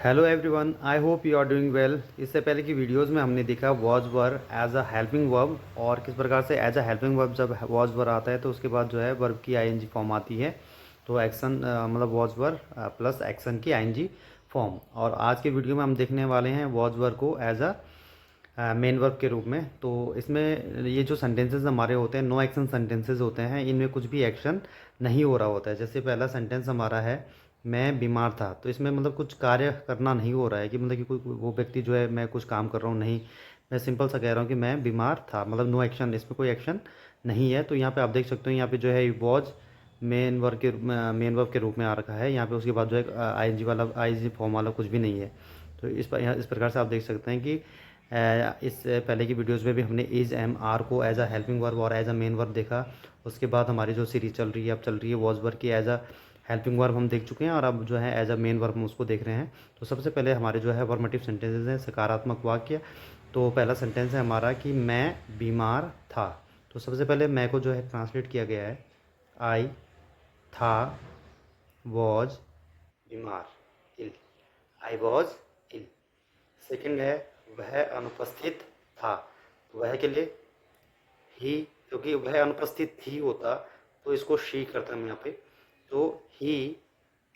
Hello everyone, I hope you are doing well. इससे पहले की वीडियोस में हमने देखा was were as a helping verb और किस प्रकार से एज अ हेल्पिंग वर्ब जब वॉज वर आता है तो उसके बाद जो है वर्ब की आईएनजी फॉर्म आती है। तो एक्शन मतलब वॉज वर प्लस एक्शन की आईएनजी फॉर्म। और आज के वीडियो में हम देखने वाले हैं वॉज वर को एज अ मेन वर्ब के रूप में। तो इसमें ये जो सेंटेंसेस हमारे होते हैं नो एक्शन सेंटेंसेस होते हैं, इनमें कुछ भी एक्शन नहीं हो रहा होता है। जैसे पहला सेंटेंस हमारा है मैं बीमार था, तो इसमें मतलब कुछ कार्य करना नहीं हो रहा है कि मतलब कि कोई वो व्यक्ति जो है मैं कुछ काम कर रहा हूँ, नहीं, मैं सिंपल सा कह रहा हूँ कि मैं बीमार था, मतलब नो एक्शन, इसमें कोई एक्शन नहीं है। तो यहाँ पे आप देख सकते हो यहाँ पे जो है वॉज मेन वर्ब के रूप में आ रखा है। यहाँ पे उसके बाद जो है आईएनजी फॉर्म वाला कुछ भी नहीं है। तो इस प्रकार से आप देख सकते हैं कि इस पहले की वीडियोस में भी हमने इज एम आर को एज अ हेल्पिंग वर्ब और एज अ मेन वर्ब देखा। उसके बाद हमारी जो सीरीज चल रही है अब चल रही है वॉज वर्ब की एज अ हेल्पिंग वर्ब हम देख चुके हैं और अब जो है एज अ मेन वर्ब हम उसको देख रहे हैं। तो सबसे पहले हमारे जो है अफर्मेटिव सेंटेंसेस हैं, सकारात्मक वाक्य। तो पहला सेंटेंस है हमारा कि मैं बीमार था। तो सबसे पहले मैं को जो है ट्रांसलेट किया गया है आई था वॉज बीमार इल, आई वॉज इल। सेकंड है वह अनुपस्थित था। तो वह के लिए ही, क्योंकि वह अनुपस्थित ही होता तो इसको शी करता हम यहाँ पे। तो ही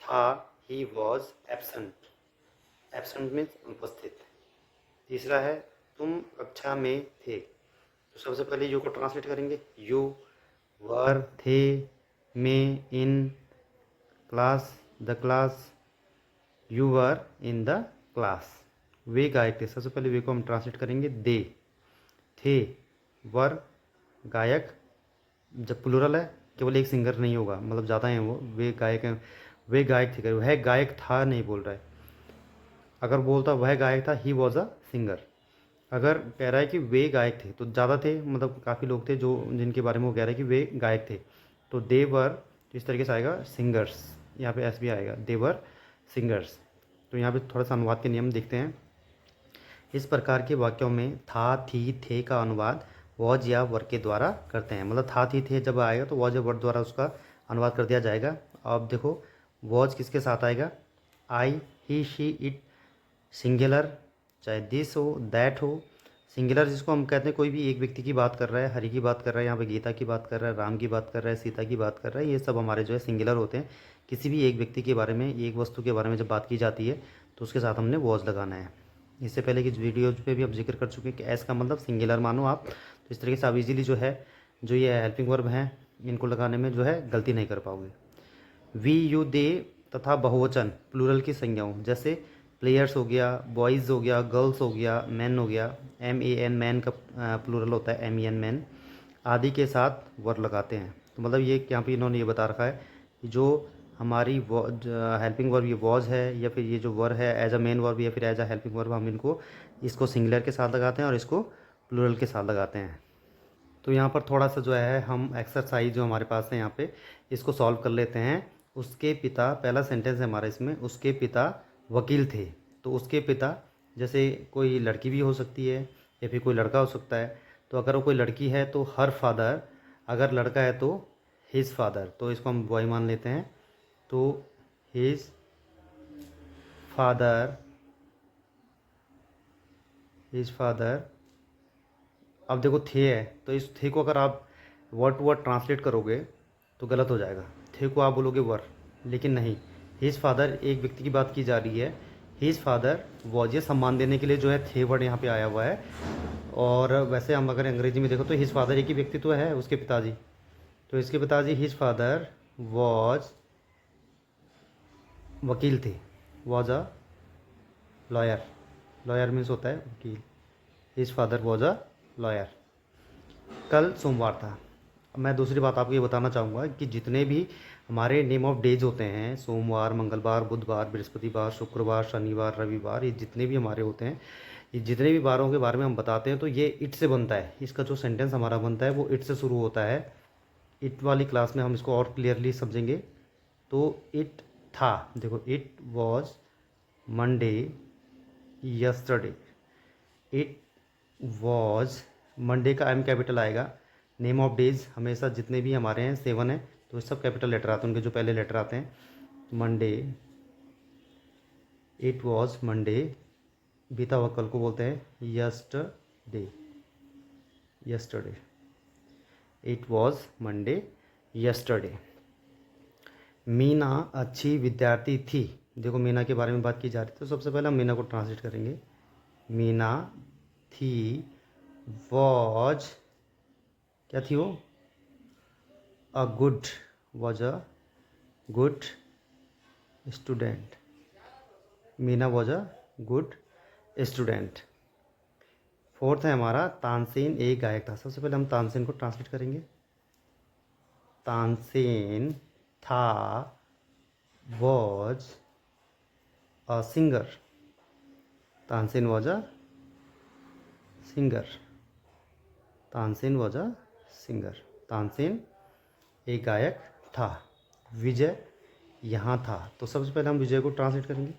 था, he was absent, absent means अनुपस्थित। तीसरा है तुम कक्षा में थे। तो सबसे पहले यू को ट्रांसलेट करेंगे, यू वर थे, में in, class the class, you were in the class. वे गायक थे, सबसे पहले वे को हम ट्रांसलेट करेंगे दे, थे, वर गायक। जब प्लूरल है केवल एक सिंगर नहीं होगा, मतलब ज़्यादा हैं वो, वे गायक हैं, वे गायक थे, वह गायक था नहीं बोल रहा है। अगर बोलता वह गायक था ही वॉज अ सिंगर। अगर कह रहा है कि वे गायक थे तो ज़्यादा थे, मतलब काफ़ी लोग थे जो जिनके बारे में वो कह रहा है कि वे गायक थे। तो देवर, तो इस तरीके से आएगा सिंगर्स, यहाँ पे एस भी आएगा, देवर सिंगर्स। तो यहाँ पे थोड़ा सा अनुवाद के नियम देखते हैं। इस प्रकार के वाक्यों में था थी थे का अनुवाद वॉज या वर के द्वारा करते हैं। मतलब था थी थे जब आएगा तो वॉज या वर द्वारा उसका अनुवाद कर दिया जाएगा। अब देखो वॉज किसके साथ आएगा, आई, ही, शी, इट, सिंगुलर, चाहे दिस हो दैट हो। सिंगुलर जिसको हम कहते हैं कोई भी एक व्यक्ति की बात कर रहा है, हरि की बात कर रहा है, यहाँ पे गीता की बात कर रहा है, राम की बात कर रहा है, सीता की बात कर रहा है, ये सब हमारे जो है सिंगुलर होते हैं। किसी भी एक व्यक्ति के बारे में, एक वस्तु के बारे में जब बात की जाती है तो उसके साथ हमने वॉज लगाना है। इससे पहले की वीडियोज पे भी हम जिक्र कर चुके हैं कि एस का मतलब सिंगुलर मानो आप। तो इस तरीके से आप इजीली जो है जो ये हेल्पिंग वर्ब हैं इनको लगाने में जो है गलती नहीं कर पाओगे। वी यू दे तथा बहुवचन प्लूरल की संज्ञाओं, जैसे प्लेयर्स हो गया, बॉयज़ हो गया, गर्ल्स हो गया, मैन हो गया, एम ए एन मैन का प्लूरल होता है एम ई एन मैन, आदि के साथ वर लगाते हैं। तो मतलब ये यहाँ पे इन्होंने ये बता रखा है कि जो हमारी हेल्पिंग वर्ब ये वॉज है या फिर ये जो वर है एज अ मेन वर्ब या फिर एज अ हेल्पिंग वर्ब, हम इनको इसको सिंगुलर के साथ लगाते हैं और इसको प्लूरल के साथ लगाते हैं। तो यहाँ पर थोड़ा सा जो है हम एक्सरसाइज जो हमारे पास है यहाँ पे इसको सॉल्व कर लेते हैं। उसके पिता, पहला सेंटेंस है हमारा इसमें, उसके पिता वकील थे। तो उसके पिता, जैसे कोई लड़की भी हो सकती है या फिर कोई लड़का हो सकता है। तो अगर वो कोई लड़की है तो हर फादर, अगर लड़का है तो हिज फादर, तो इसको हम बॉय मान लेते हैं। तो हिज फादर, हिज फादर। अब देखो थे है तो इस थे को अगर आप वर्ड टू वर्ड ट्रांसलेट करोगे तो गलत हो जाएगा। थे को आप बोलोगे वर, लेकिन नहीं, हिज फादर एक व्यक्ति की बात की जा रही है। हिज फादर वॉज, ये सम्मान देने के लिए जो है थे वर्ड यहाँ पे आया हुआ है। और वैसे हम अगर अंग्रेजी में देखो तो हिज फादर एक ही व्यक्ति तो है, उसके पिताजी। तो इसके पिताजी हिज फादर वॉज वकील थे, was a lawyer. Lawyer means होता है वकील। His father was a lawyer. कल सोमवार था। अब मैं दूसरी बात आपको ये बताना चाहूँगा कि जितने भी हमारे नेम ऑफ डेज होते हैं, सोमवार, मंगलवार, बुधवार, बृहस्पतिवार, शुक्रवार, शनिवार, रविवार, ये जितने भी हमारे होते हैं, ये जितने भी वारों के बारे में हम बताते हैं तो ये इट से बनता है। इसका जो सेंटेंस हमारा बनता है वो इट से शुरू होता है। इट वाली क्लास में हम इसको और क्लियरली समझेंगे। तो इट था, देखो it was Monday yesterday. It was, Monday का एम कैपिटल आएगा। नेम ऑफ डेज हमेशा जितने भी हमारे हैं 7 हैं तो सब कैपिटल लेटर आते हैं, उनके जो पहले लेटर आते हैं। मंडे इट वॉज मंडे, बीता हुआ कल को बोलते हैं yesterday, yesterday. It was Monday yesterday. Meena अच्छी विद्यार्थी थी। देखो मीना के बारे में बात की जा रही है, तो सबसे पहले हम मीना को ट्रांसलेट करेंगे। मीना थी, वॉज, क्या थी वो, a good, was a good student. Meena was a good student. Fourth है हमारा तानसेन एक गायक था। सबसे पहले हम तानसेन को ट्रांसलेट करेंगे। तानसेन था, was a singer. Tansen was a singer. Tansen was a singer. Tansen एक गायक था। विजय यहाँ था। तो सबसे पहले हम विजय को ट्रांसलेट करेंगे।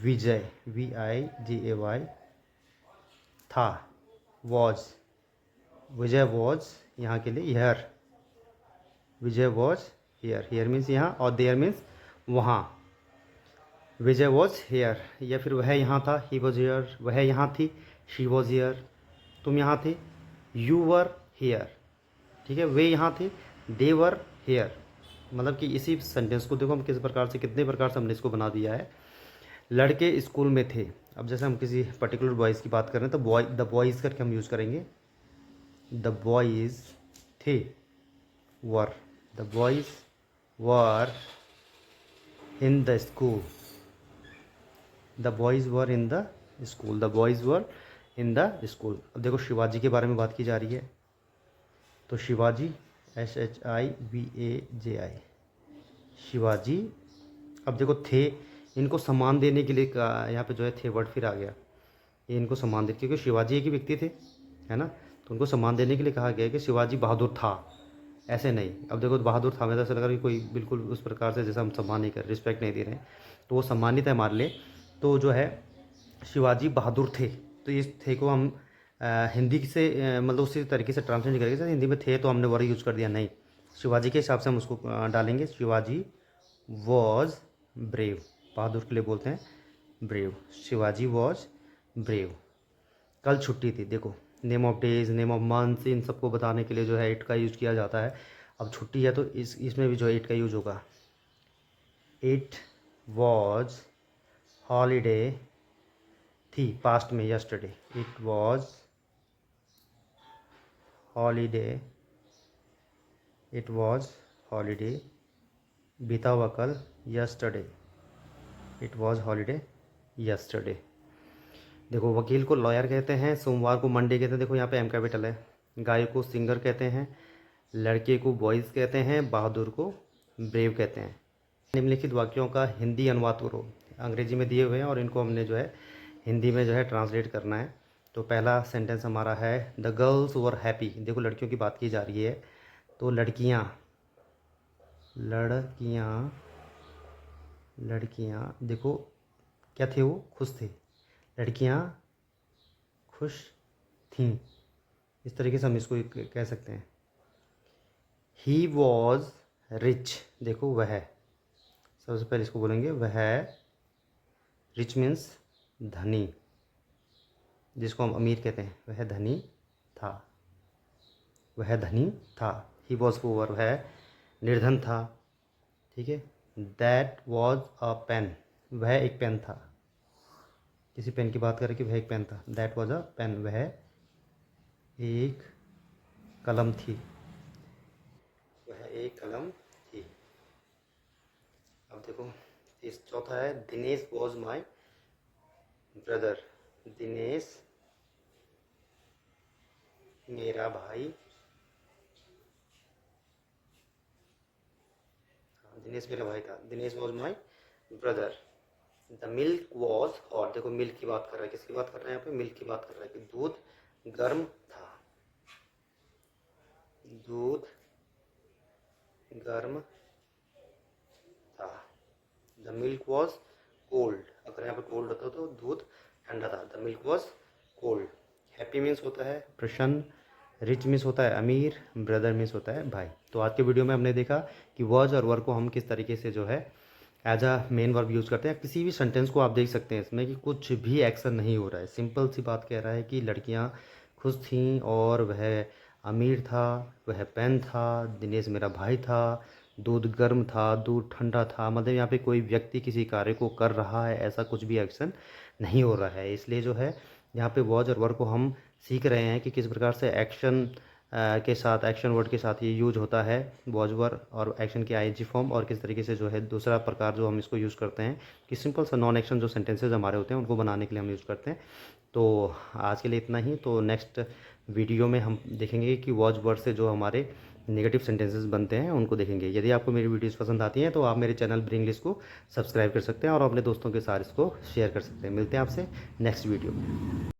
विजय, VIJAY, था, वॉज, विजय वॉज यहाँ के लिए here. Vijay was here. Here means यहाँ और देयर मीन्स वहाँ। विजय वॉज हेयर, या फिर वह यहाँ था, ही वॉज हेयर। वह यहाँ थी, शी वॉज हेयर। तुम यहाँ थे, यू वर हेयर। ठीक है, वे यहाँ थे, दे वर हेयर। मतलब कि इसी सेंटेंस को देखो हम किस प्रकार से, कितने प्रकार से हमने इसको बना दिया है। लड़के स्कूल में थे। अब जैसे हम किसी पर्टिकुलर बॉयज़ की बात कर रहे हैं तो बॉय, द बॉयज़ करके हम यूज़ करेंगे। द बॉयज़ थे, were. The boys were in the school. The boys were in the school. The boys were in the school. अब देखो शिवाजी के बारे में बात की जा रही है, तो शिवाजी, SHIVAJI, शिवाजी। अब देखो थे, इनको सम्मान देने के लिए यहाँ पे जो है थे वर्ड फिर आ गया। ये इनको सम्मान दे, क्योंकि शिवाजी एक ही व्यक्ति थे, है ना, तो उनको सम्मान देने के लिए कहा गया कि शिवाजी बहादुर था, ऐसे नहीं। अब देखो बहादुर था, मैं तो ऐसा लग रहा है कि कोई बिल्कुल उस प्रकार से जैसा हम सम्मान नहीं कर, रिस्पेक्ट नहीं दे रहे हैं, तो वो सम्मानित है हमारे लिए। तो जो है शिवाजी बहादुर थे, तो इस थे को हम हिंदी से मतलब उसी तरीके से ट्रांसलेट करेंगे। जैसे हिंदी में थे तो हमने वर्ड यूज कर दिया, नहीं, शिवाजी के हिसाब से हम उसको डालेंगे। शिवाजी वॉज ब्रेव, बहादुर के लिए बोलते हैं ब्रेव। Shivaji was brave. कल छुट्टी थी। देखो name of days, name of months, इन सबको बताने के लिए जो है इट का यूज़ किया जाता है। अब छुट्टी है तो इसमें भी जो है इट का यूज़ होगा। इट वॉज हॉलीडे थी, पास्ट में, yesterday. It was holiday, it was holiday, बीता हुआ कल, yesterday. It was holiday yesterday. देखो वकील को लॉयर कहते हैं, सोमवार को मंडे कहते हैं। देखो यहाँ पे एम कैपिटल है। गाय को सिंगर कहते हैं, लड़के को बॉयज़ कहते हैं, बहादुर को ब्रेव कहते हैं। निम्नलिखित वाक्यों का हिंदी अनुवाद करो। अंग्रेजी में दिए हुए हैं और इनको हमने जो है हिंदी में जो है ट्रांसलेट करना है। तो पहला सेंटेंस हमारा है द गर्ल्स वर हैप्पी। देखो लड़कियों की बात की जा रही है, तो लड़कियाँ, लड़कियाँ, लड़कियाँ, देखो क्या थे, वो खुश थे। लड़कियाँ खुश थीं, इस तरीके से हम इसको कह सकते हैं। He was rich. देखो वह, सबसे पहले इसको बोलेंगे वह, रिच मीन्स धनी, जिसको हम अमीर कहते हैं। वह धनी था, वह धनी था। ही वॉज पुअर, वह निर्धन था। ठीक है। दैट वॉज अ पेन, वह एक पेन था। किसी पेन की बात करें कि वह एक पेन था। दैट वॉज अ पेन, वह एक कलम थी, वह एक कलम थी। अब देखो इस चौथा है Dinesh was my brother. Dinesh मेरा भाई, दिनेश मेरा भाई था। Dinesh was my brother. The milk was hot. देखो मिल्क की बात कर रहा है, किसकी बात कर रहा है यहाँ पे, मिल्क की बात कर रहा है कि दूध गर्म था, दूध गर्म था। द मिल्क वॉज कोल्ड, अगर यहाँ पे कोल्ड होता तो दूध ठंडा था। The milk was cold. Happy means होता है प्रसन्न, रिच मीन्स होता है अमीर, ब्रदर मीन्स होता है भाई। तो आज के वीडियो में हमने देखा कि वॉज और वर को हम किस तरीके से जो है as a main verb use करते हैं। किसी भी सेंटेंस को आप देख सकते हैं इसमें कि कुछ भी एक्शन नहीं हो रहा है, सिंपल सी बात कह रहा है कि लड़कियां खुश थीं और वह अमीर था, वह पेन था, दिनेश मेरा भाई था, दूध गर्म था, दूध ठंडा था। मतलब यहाँ पे कोई व्यक्ति किसी कार्य को कर रहा है, ऐसा कुछ भी एक्शन नहीं हो रहा है। इसलिए जो है यहाँ पे वॉज और वर्ब को हम सीख रहे हैं कि किस प्रकार से एक्शन के साथ, एक्शन वर्ड के साथ ये यूज होता है वॉज वर्ब और एक्शन की आईएनजी फॉर्म, और किस तरीके से जो है दूसरा प्रकार जो हम इसको यूज़ करते हैं कि सिंपल सा नॉन एक्शन जो सेंटेंसेस हमारे होते हैं उनको बनाने के लिए हम यूज़ करते हैं। तो आज के लिए इतना ही। तो नेक्स्ट वीडियो में हम देखेंगे कि वॉज वर्ड से जो हमारे नेगेटिव सेंटेंसेस बनते हैं उनको देखेंगे। यदि आपको मेरी वीडियोस पसंद आती हैं तो आप मेरे चैनल ब्रिंग इंग्लिश को सब्सक्राइब कर सकते हैं और अपने दोस्तों के साथ इसको शेयर कर सकते हैं। मिलते हैं आपसे नेक्स्ट वीडियो में।